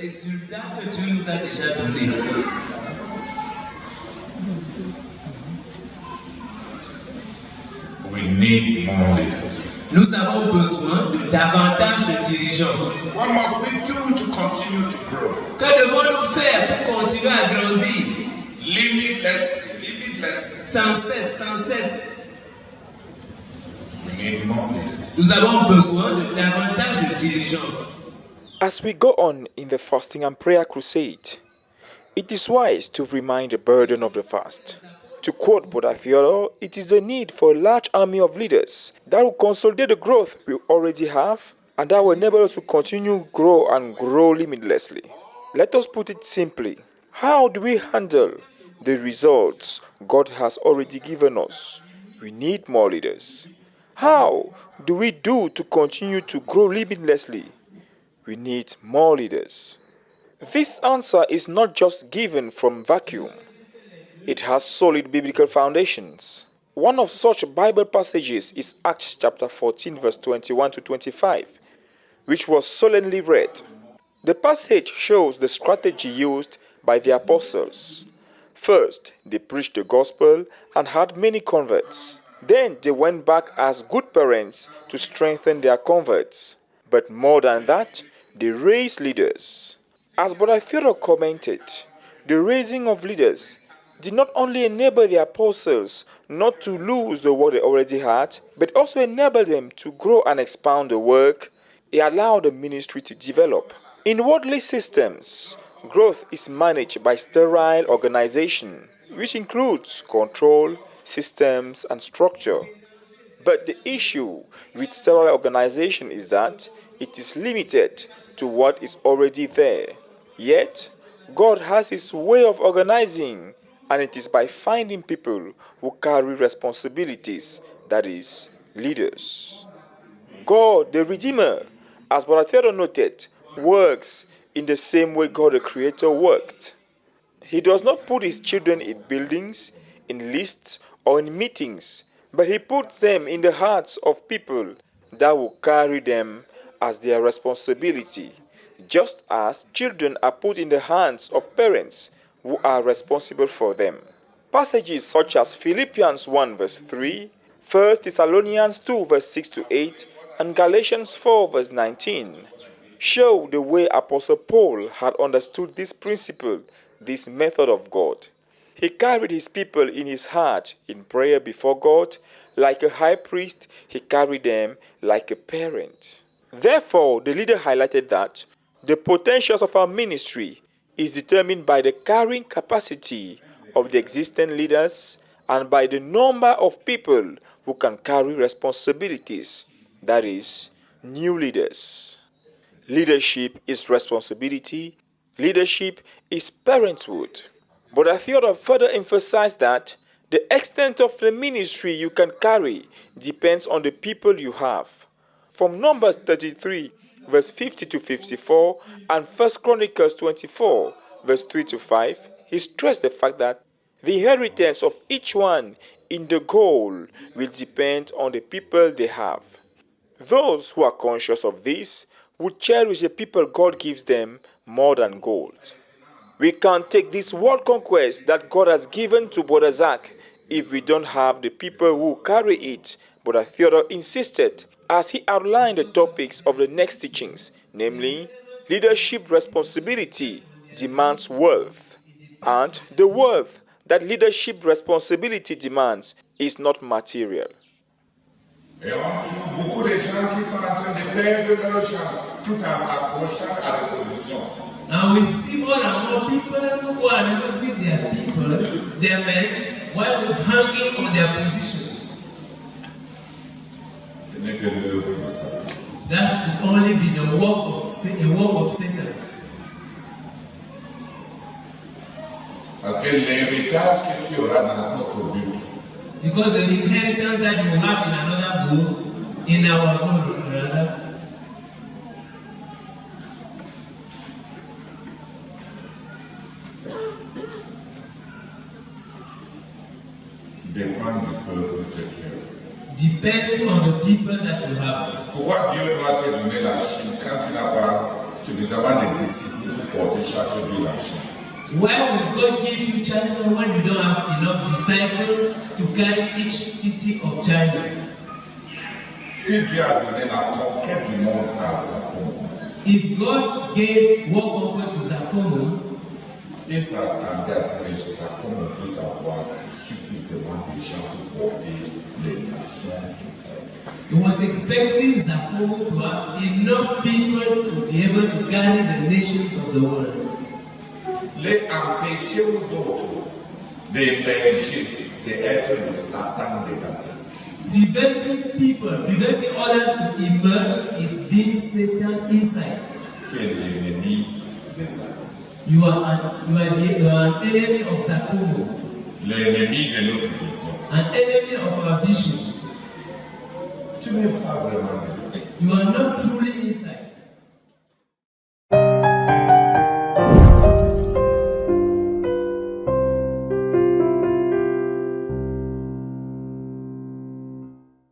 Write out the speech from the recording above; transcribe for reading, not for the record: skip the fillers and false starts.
les résultats que Dieu nous a déjà donnés. We need more leaders. Nous avons besoin de davantage de dirigeants. What must we do to continue to grow? Que devons-nous faire pour continuer à grandir? Limitlessly. Sans cesse. We need more leaders. Nous avons besoin de davantage de dirigeants. As we go on in the fasting and prayer crusade, it is wise to remind the burden of the fast. To quote Brother Theodore, it is the need for a large army of leaders that will consolidate the growth we already have and that will enable us to continue grow limitlessly. Let us put it simply. How do we handle the results God has already given us? We need more leaders. How do we do to continue to grow limitlessly? We need more leaders. This answer is not just given from vacuum. It has solid biblical foundations. One of such Bible passages is Acts chapter 14 verse 21 to 25, which was solemnly read. The passage shows the strategy used by the apostles. First, they preached the gospel and had many converts. Then they went back as good parents to strengthen their converts. But more than that, they raised leaders. As Brother Theodore commented, the raising of leaders did not only enable the apostles not to lose the work they already had, but also enable them to grow and expand the work. It allowed the ministry to develop. In worldly systems, growth is managed by sterile organization, which includes control, systems, and structure. But the issue with sterile organization is that it is limited to what is already there. Yet, God has His way of organizing, and it is by finding people who carry responsibilities, that is, leaders. God, the Redeemer, as Brother Theodore noted, works in the same way God the Creator worked. He does not put His children in buildings, in lists, or in meetings, but He puts them in the hearts of people that will carry them as their responsibility, just as children are put in the hands of parents who are responsible for them. Passages such as Philippians 1 verse 3, 1 Thessalonians 2 verse 6 to 8, and Galatians 4 verse 19 show the way Apostle Paul had understood this principle, this method of God. He carried his people in his heart in prayer before God. Like a high priest, he carried them like a parent. Therefore, the leader highlighted that the potentials of our ministry is determined by the carrying capacity of the existing leaders and by the number of people who can carry responsibilities, that is, new leaders. Leadership is responsibility. Leadership is parenthood. But Theodore further emphasized that the extent of the ministry you can carry depends on the people you have. From Numbers 33, verse 50 to 54, and 1 Chronicles 24, verse 3 to 5, he stressed the fact that the inheritance of each one in the goal will depend on the people they have. Those who are conscious of this would cherish the people God gives them more than gold. We can't take this world conquest that God has given to Brother Zach if we don't have the people who carry it. Brother Theodore insisted as he outlined the topics of the next teachings, namely, leadership responsibility demands wealth, and the wealth that leadership responsibility demands is not material. Et on trouve beaucoup de gens qui sont en train de perdre leur champ tout en s'approchant à l'opposition. And we see more and more people who are losing their people, their men, while hanging on their position. Ce n'est que l'œuvre de Satan. That could only be the work of Satan. Parce que l'héritage que tu auras dans notre but, because the inheritance that you have in another book, in our book, rather, dépend du peuple que tu es. Depends on the people that you have. Pourquoi Dieu doit te donner la Chine quand tu n'as pas suffisamment de disciples pour porter chaque village. Why would God give you China when you don't have enough disciples to carry each city of China? Si Dieu a donné la conquête du monde à Koume, if God gave war conquest to Koume, il s'attendait à ce que Koume puisse avoir suffisamment de gens pour porter les nations du monde. he was expecting Koume to have enough people to be able to carry the nations of the world. Les empêcher aux autres d'émerger, c'est être le Satan dedans. Preventing others to emerge is being Satan inside. Tu es l'ennemi des Satan. You are an enemy of Koume, L'ennemi de notre vision. an enemy of our vision. Tu n'es pas vraiment l'ennemi. You are not truly